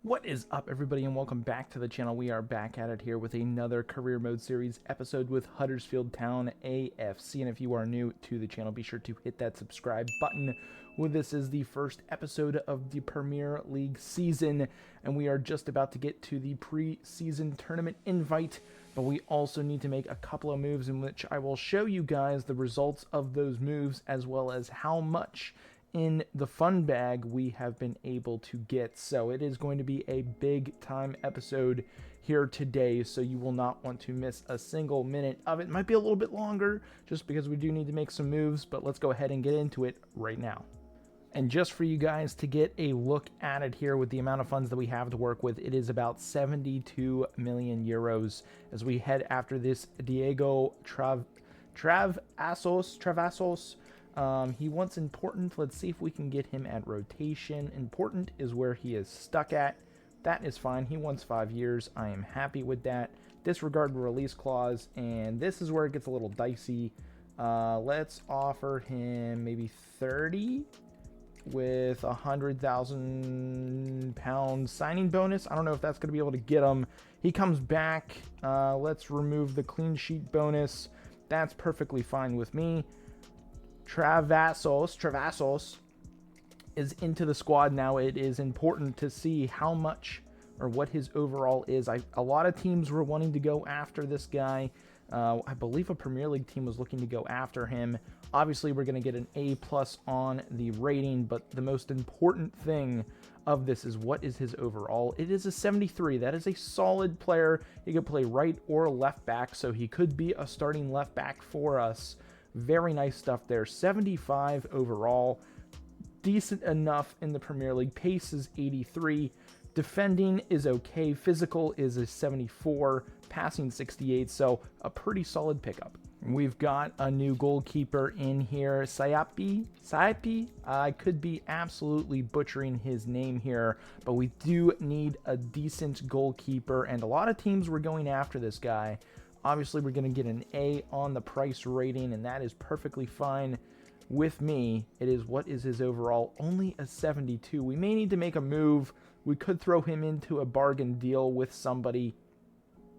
What is up, everybody, and welcome back to the channel. We are back at it here with another career mode series episode with Huddersfield Town AFC. And if you are new to the channel, be sure to hit that subscribe button. Well, this is the first episode of the Premier League season, and we are just about to get to the pre-season tournament invite. But we also need to make a couple of moves in which I will show you guys the results of those moves, as well as how much in the fun bag we have been able to get. So it is going to be a big time episode here today, so you will not want to miss a single minute of it. Might be a little bit longer just because we do need to make some moves, but let's go ahead and get into it right now. And just for you guys to get a look at it here with the amount of funds that we have to work with, it is about 72 million euros as we head after this Diego Travassos. He wants important. Let's see if we can get him at rotation. Important is where he is stuck at. That is fine. He wants 5 years. I am happy with that. Disregard release clause, and this is where it gets a little dicey. Let's offer him maybe 30 with a £100,000 signing bonus. I don't know if that's going to be able to get him. He comes back. Let's remove the clean sheet bonus. That's perfectly fine with me. Travassos is into the squad now. It is important to see how much or what his overall is. A lot of teams were wanting to go after this guy. I believe a Premier League team was looking to go after him. Obviously, we're going to get an A+ on the rating, but the most important thing of this is what is his overall. It is a 73. That is a solid player. He could play right or left back, so he could be a starting left back for us. Very nice stuff there. 75 overall. Decent enough in the Premier League. Pace is 83. Defending is okay. Physical is a 74. Passing 68. So a pretty solid pickup. We've got a new goalkeeper in here. Saipi. I could be absolutely butchering his name here, but we do need a decent goalkeeper, and a lot of teams were going after this guy. Obviously, we're going to get an A on the price rating, and that is perfectly fine with me. It is what is his overall? Only a 72. We may need to make a move. We could throw him into a bargain deal with somebody,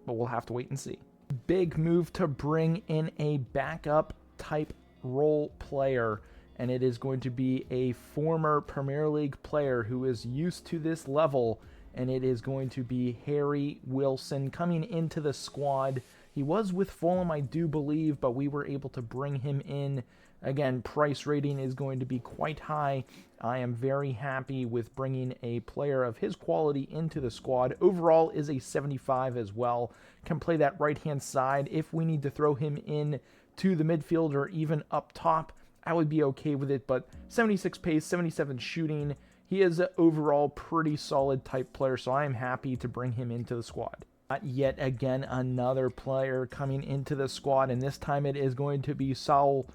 but we'll have to wait and see. Big move to bring in a backup type role player, and it is going to be a former Premier League player who is used to this level, and it is going to be Harry Wilson coming into the squad. He was with Fulham, I do believe, but we were able to bring him in. Again, price rating is going to be quite high. I am very happy with bringing a player of his quality into the squad. Overall is a 75 as well. Can play that right-hand side. If we need to throw him in to the midfield or even up top, I would be okay with it. But 76 pace, 77 shooting. He is an overall pretty solid type player, so I am happy to bring him into the squad. Yet again, another player coming into the squad, and this time it is going to be Saul.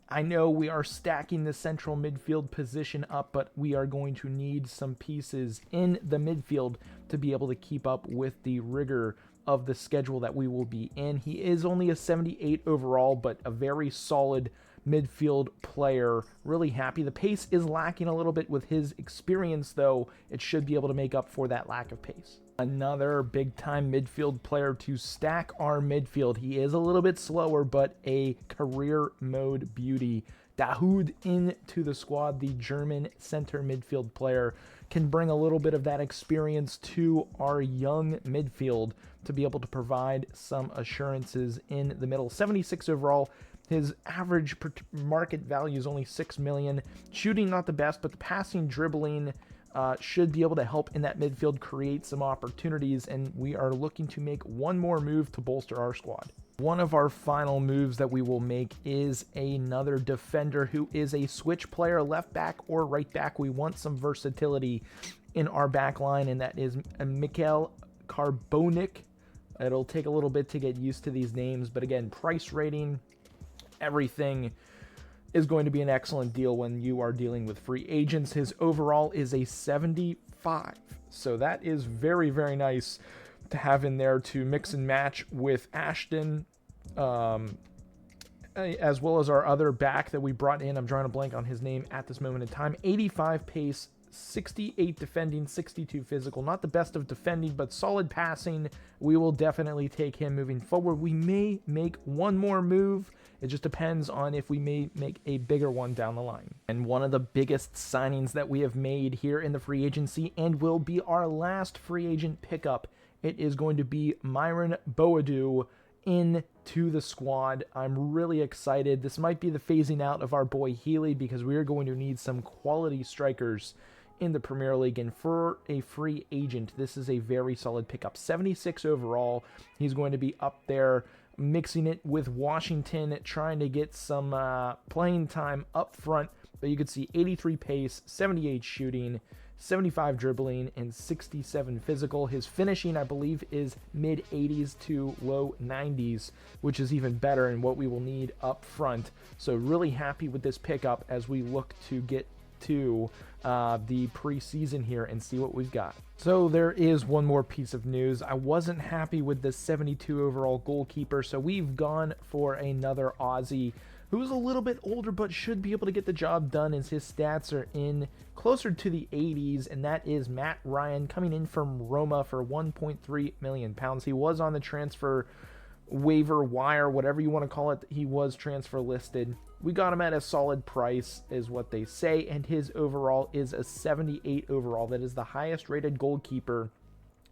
I know we are stacking the central midfield position up, but we are going to need some pieces in the midfield to be able to keep up with the rigor of the schedule that we will be in. He is only a 78 overall, but a very solid midfield player. Really happy. The pace is lacking a little bit with his experience, though. It should be able to make up for that lack of pace. Another big-time midfield player to stack our midfield. He is a little bit slower, but a career mode beauty. Dahoud into the squad, the German center midfield player, can bring a little bit of that experience to our young midfield to be able to provide some assurances in the middle. 76 overall. His average market value is only 6 million. Shooting not the best, but the passing, dribbling should be able to help in that midfield create some opportunities, and we are looking to make one more move to bolster our squad. One of our final moves that we will make is another defender who is a switch player, left back or right back. We want some versatility in our back line, and that is Mikel Carbonik. It'll take a little bit to get used to these names, but again, price rating, everything is going to be an excellent deal when you are dealing with free agents. His overall is a 75. So that is very, very nice to have in there to mix and match with Ashton, as well as our other back that we brought in. I'm drawing a blank on his name at this moment in time. 85 pace, 68 defending, 62 physical. Not the best of defending, but solid passing. We will definitely take him moving forward. We may make one more move. It just depends on if we may make a bigger one down the line. And one of the biggest signings that we have made here in the free agency, and will be our last free agent pickup, it is going to be Myron Boadu into the squad. I'm really excited. This might be the phasing out of our boy Healy, because we are going to need some quality strikers in the Premier League, and for a free agent, this is a very solid pickup. 76 overall. He's going to be up there mixing it with Washington, trying to get some playing time up front. But you can see 83 pace, 78 shooting, 75 dribbling, and 67 physical. His finishing, I believe, is mid-80s to low 90s, which is even better in what we will need up front. So really happy with this pickup as we look to get to the preseason here and see what we've got. So there is one more piece of news. I wasn't happy with the 72 overall goalkeeper, so we've gone for another Aussie who's a little bit older but should be able to get the job done, as his stats are in closer to the 80s, and that is Matt Ryan, coming in from Roma for £1.3 million. He was on the transfer waiver wire, whatever you want to call it. He was transfer listed. We got him at a solid price, is what they say, and his overall is a 78 overall. That is the highest rated goalkeeper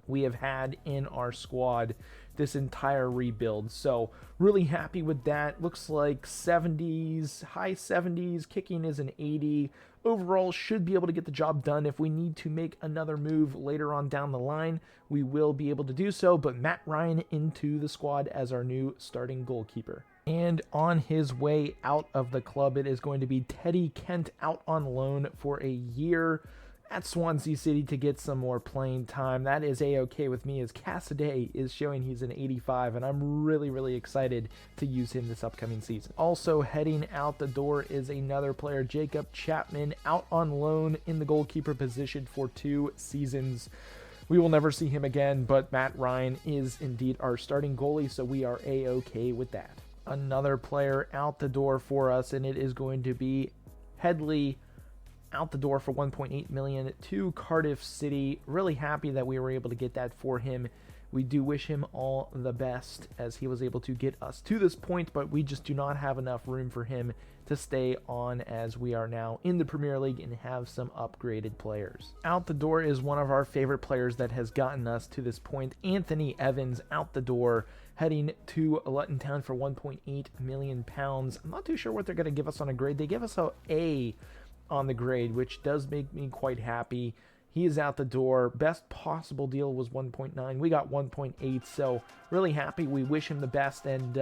we have had in our squad this entire rebuild. So really happy with that. Looks like 70s, high 70s, kicking is an 80. Overall should be able to get the job done. If we need to make another move later on down the line, we will be able to do so. But Matt Ryan into the squad as our new starting goalkeeper. And on his way out of the club, it is going to be Teddy Kent, out on loan for a year at Swansea City to get some more playing time. That is a-okay with me, as Cassidy is showing he's an 85, and I'm really excited to use him this upcoming season. Also heading out the door is another player, Jacob Chapman, out on loan in the goalkeeper position for 2 seasons. We will never see him again, but Matt Ryan is indeed our starting goalie, so we are a-okay with that. Another player out the door for us, and it is going to be Headley, out the door for $1.8 million to Cardiff City. Really happy that we were able to get that for him. We do wish him all the best, as he was able to get us to this point, but we just do not have enough room for him to stay on, as we are now in the Premier League and have some upgraded players. Out the door is one of our favorite players that has gotten us to this point, Anthony Evans, out the door, heading to Luton Town for £1.8 million. I'm not too sure what they're going to give us on a grade. They give us an A on the grade, which does make me quite happy. He is out the door. Best possible deal was 1.9. We got 1.8, so really happy. We wish him the best, and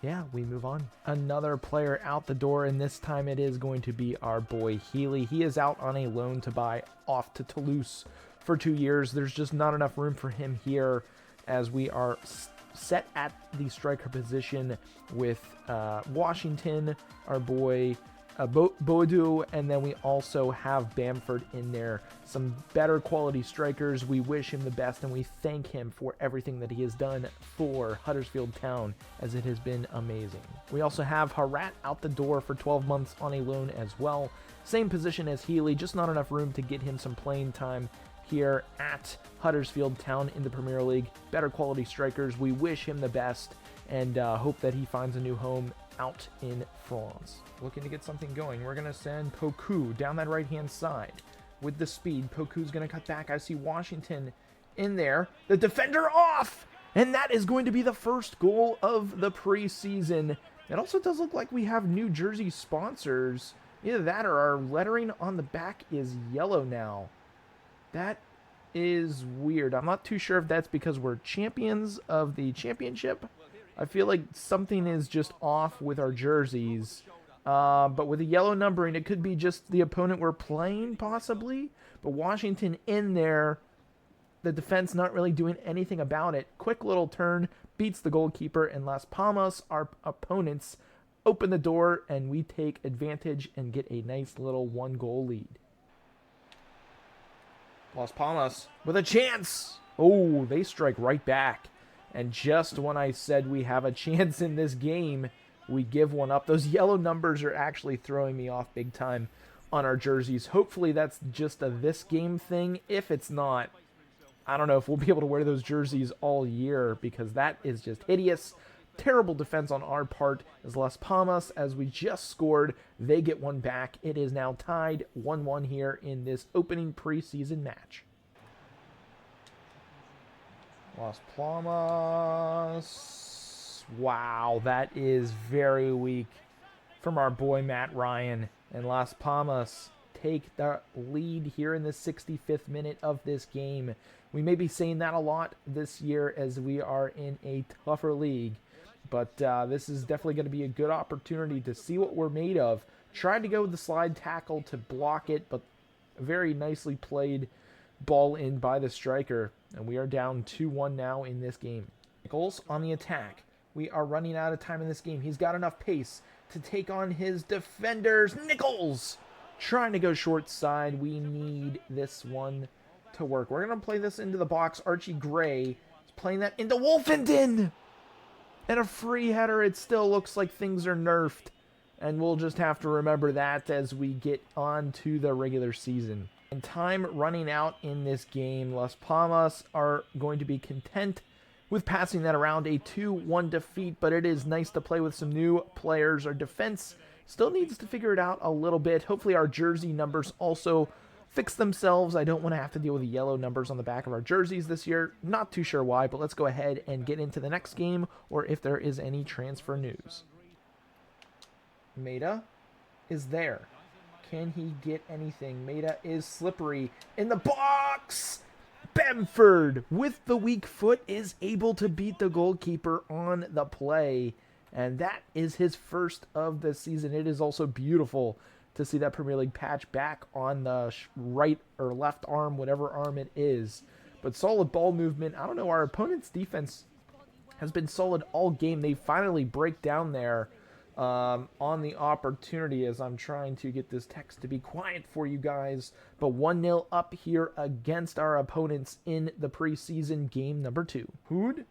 yeah, we move on. Another player out the door, and this time it is going to be our boy Healy. He is out on a loan to buy off to Toulouse for 2 years. There's just not enough room for him here, as we are set at the striker position with Washington, our boy Boadu, and then we also have Bamford in there. Some better quality strikers. We wish him the best, and we thank him for everything that he has done for Huddersfield Town, as it has been amazing. We also have Harat out the door for 12 months on a loan as well. Same position as Healy, just not enough room to get him some playing time here at Huddersfield Town in the Premier League. Better quality strikers. We wish him the best, and hope that he finds a new home out in France. Looking to get something going. We're going to send Poku down that right-hand side with the speed. Poku's going to cut back. I see Washington in there. The defender off! And that is going to be the first goal of the preseason. It also does look like we have new jersey sponsors. Either that or our lettering on the back is yellow now. That is weird. I'm not too sure if that's because we're champions of the championship. I feel like something is just off with our jerseys. But with the yellow numbering, it could be just the opponent we're playing, possibly. But Washington in there, the defense not really doing anything about it. Quick little turn, beats the goalkeeper, and Las Palmas, our opponents, open the door, and we take advantage and get a nice little 1-goal lead. Las Palmas with a chance. Oh, they strike right back. And just when I said we have a chance in this game, we give one up. Those yellow numbers are actually throwing me off big time on our jerseys. Hopefully that's just a this game thing. If it's not, I don't know if we'll be able to wear those jerseys all year, because that is just hideous. Terrible defense on our part as Las Palmas, as we just scored, they get one back. It is now tied 1-1 here in this opening preseason match. Las Palmas. Wow, that is very weak from our boy Matt Ryan. And Las Palmas take the lead here in the 65th minute of this game. We may be saying that a lot this year as we are in a tougher league. But this is definitely going to be a good opportunity to see what we're made of. Tried to go with the slide tackle to block it, but very nicely played ball in by the striker. And we are down 2-1 now in this game. Nichols on the attack. We are running out of time in this game. He's got enough pace to take on his defenders. Nichols trying to go short side. We need this one to work. We're going to play this into the box. Archie Gray is playing that into Wolfenden. And a free header. It still looks like things are nerfed. And we'll just have to remember that as we get on to the regular season. And time running out in this game. Las Palmas are going to be content with passing that around, a 2-1 defeat. But it is nice to play with some new players. Our defense still needs to figure it out a little bit. Hopefully our jersey numbers also fix themselves. I don't want to have to deal with the yellow numbers on the back of our jerseys this year. Not too sure why, but let's go ahead and get into the next game, or if there is any transfer news. Maida is there. Can he get anything? Maida is slippery in the box. Bamford, with the weak foot, is able to beat the goalkeeper on the play. And that is his first of the season. It is also beautiful to see that Premier League patch back on the right or left arm, whatever arm it is. But solid ball movement. I don't know, our opponent's defense has been solid all game. They finally break down there on the opportunity, as I'm trying to get this text to be quiet for you guys. But 1-0 up here against our opponents in the preseason game number 2. Hood,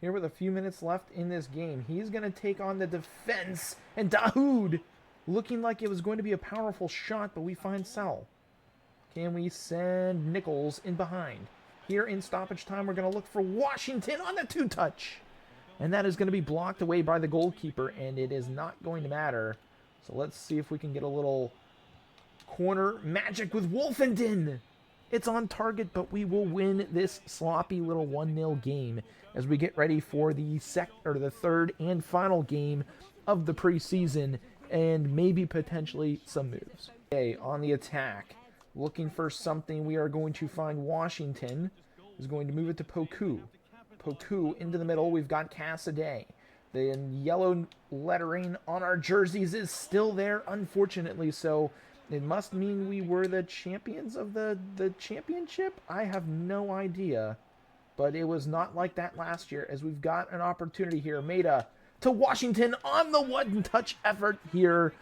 here with a few minutes left in this game. He's going to take on the defense. And Dahoud, looking like it was going to be a powerful shot, but we find Sal. Can we send Nichols in behind? Here in stoppage time, we're going to look for Washington on the 2-touch. And that is going to be blocked away by the goalkeeper, and it is not going to matter. So let's see if we can get a little corner magic with Wolfenden. It's on target, but we will win this sloppy little 1-0 game as we get ready for the third and final game of the preseason, and maybe potentially some moves. Okay, on the attack, looking for something. We are going to find Washington, who's going to move it to Poku. Poku into the middle. We've got Cassidy. The yellow lettering on our jerseys is still there, unfortunately, so it must mean we were the champions of the championship? I have no idea, but it was not like that last year, as we've got an opportunity here. Maida to Washington on the one-touch effort here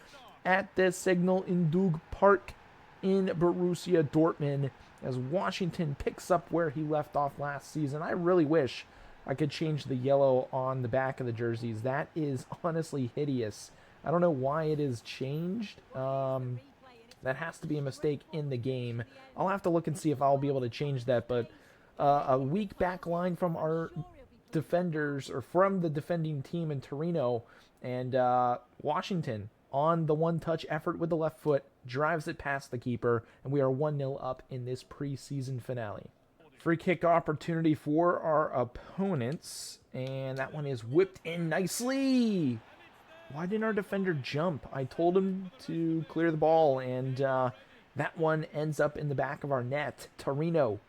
at the Signal Iduna Park in Borussia Dortmund, as Washington picks up where he left off last season. I really wish I could change the yellow on the back of the jerseys. That is honestly hideous. I don't know why it is changed. That has to be a mistake in the game. I'll have to look and see if I'll be able to change that, but a weak back line from our defenders, or from the defending team in Torino, and Washington on the one-touch effort with the left foot drives it past the keeper, and we are 1-0 up in this preseason finale. Free kick opportunity for our opponents, and that one is whipped in nicely. Why didn't our defender jump? I told him to clear the ball, and that one ends up in the back of our net. Torino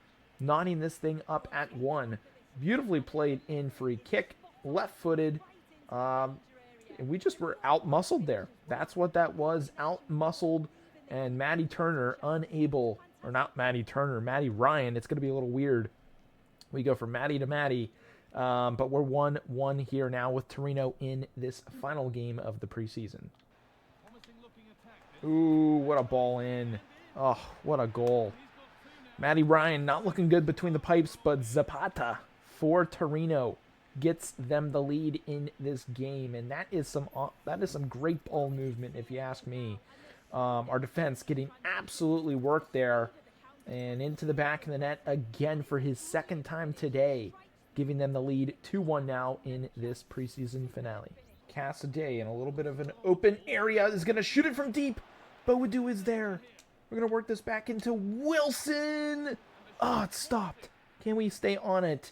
knotting this thing up at 1. Beautifully played in free kick, left-footed. We just were out-muscled there. That's what that was, out-muscled. And Matty Turner unable, or not Matty Turner, Matty Ryan. It's going to be a little weird. We go from Matty to Matty. But we're 1-1 here now with Torino in this final game of the preseason. Ooh, what a ball in. Oh, what a goal. Matty Ryan not looking good between the pipes, but Zapata for Torino gets them the lead in this game. And that is some great ball movement, if you ask me. Our defense getting absolutely worked there. And into the back of the net again for his second time today, giving them the lead 2-1 now in this preseason finale. Cassidy in a little bit of an open area is going to shoot it from deep. Boadu is there. We're going to work this back into Wilson. Oh, it stopped. Can we stay on it?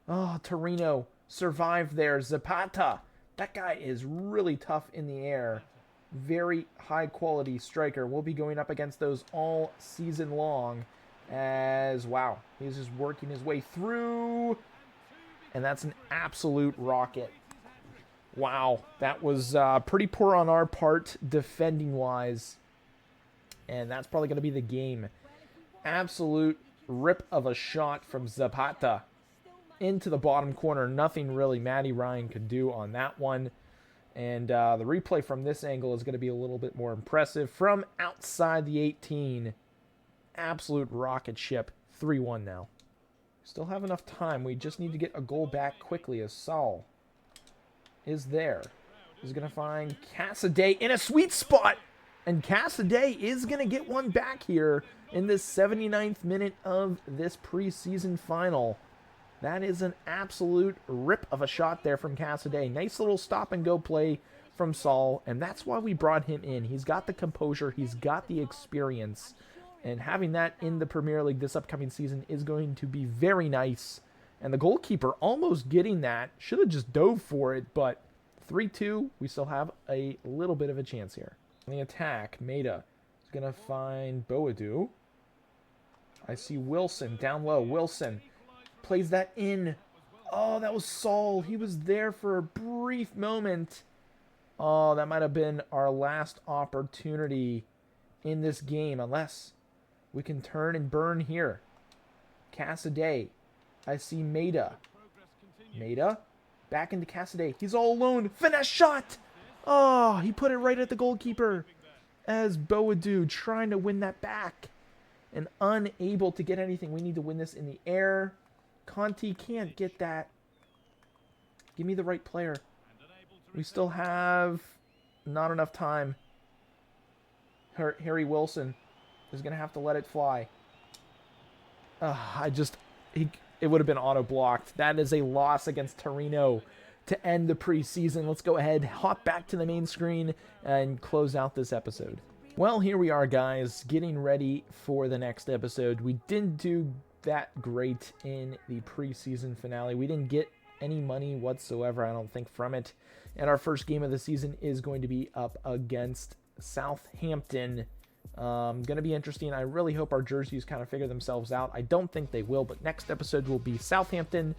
Oh, Torino survived there. Zapata. That guy is really tough in the air. Very high quality striker. We'll be going up against those all season long as, wow, he's just working his way through. And that's an absolute rocket. Wow, that was pretty poor on our part defending wise. And that's probably going to be the game. Absolute rip of a shot from Zapata into the bottom corner. Nothing really Matty Ryan could do on that one. And the replay from this angle is going to be a little bit more impressive. From outside the 18, absolute rocket ship. 3-1 now. Still have enough time. We just need to get a goal back quickly as Saul is there. He's going to find Cassidy in a sweet spot. And Cassidy is going to get one back here in this 79th minute of this preseason final. That is an absolute rip of a shot there from Cassidy. Nice little stop-and-go play from Saul, and that's why we brought him in. He's got the composure. He's got the experience. And having that in the Premier League this upcoming season is going to be very nice. And the goalkeeper almost getting that. Should have just dove for it, but 3-2, we still have a little bit of a chance here. On the attack, Maida is going to find Boadu. I see Wilson down low. Wilson plays that in. Oh, that was Saul. He was there for a brief moment. Oh, that might have been our last opportunity in this game, unless we can turn and burn here. Cassidy. I see Maida. Maida. Back into Cassidy. He's all alone. Finesse shot. Oh, he put it right at the goalkeeper. As Boadu trying to win that back. And unable to get anything. We need to win this in the air. Conti can't get that. Give me the right player. We still have not enough time. Harry Wilson is going to have to let it fly. It would have been auto-blocked. That is a loss against Torino to end the preseason. Let's go ahead, hop back to the main screen, and close out this episode. Well, here we are, guys, getting ready for the next episode. We didn't do that great in the preseason finale. We didn't get any money whatsoever, I don't think, from it. And our first game of the season is going to be up against Southampton. Going to be interesting. I really hope our jerseys kind of figure themselves out. I don't think they will, but next episode will be Southampton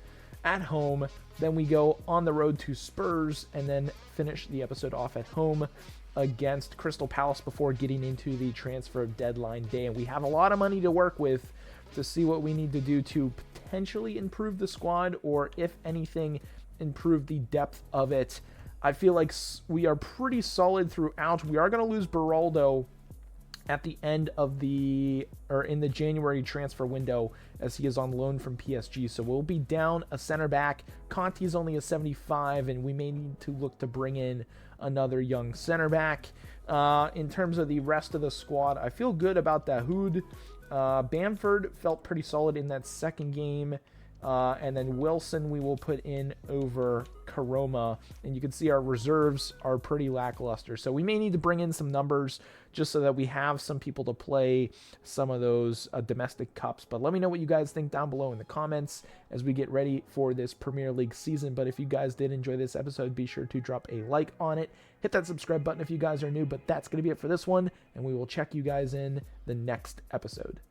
at home. Then we go on the road to Spurs and then finish the episode off at home against Crystal Palace before getting into the transfer deadline day. And we have a lot of money to work with to see what we need to do to potentially improve the squad, or if anything, improve the depth of it. I feel like we are pretty solid throughout. We are going to lose Beraldo at the end of in the January transfer window, as he is on loan from PSG. So we'll be down a center back. Conti's only a 75, and we may need to look to bring in another young center back. In terms of the rest of the squad, I feel good about Dahoud. Bamford felt pretty solid in that second game. And then Wilson we will put in over Karoma. And you can see our reserves are pretty lackluster. So we may need to bring in some numbers just so that we have some people to play some of those domestic cups. But let me know what you guys think down below in the comments as we get ready for this Premier League season. But if you guys did enjoy this episode, be sure to drop a like on it. Hit that subscribe button if you guys are new. But that's going to be it for this one. And we will check you guys in the next episode.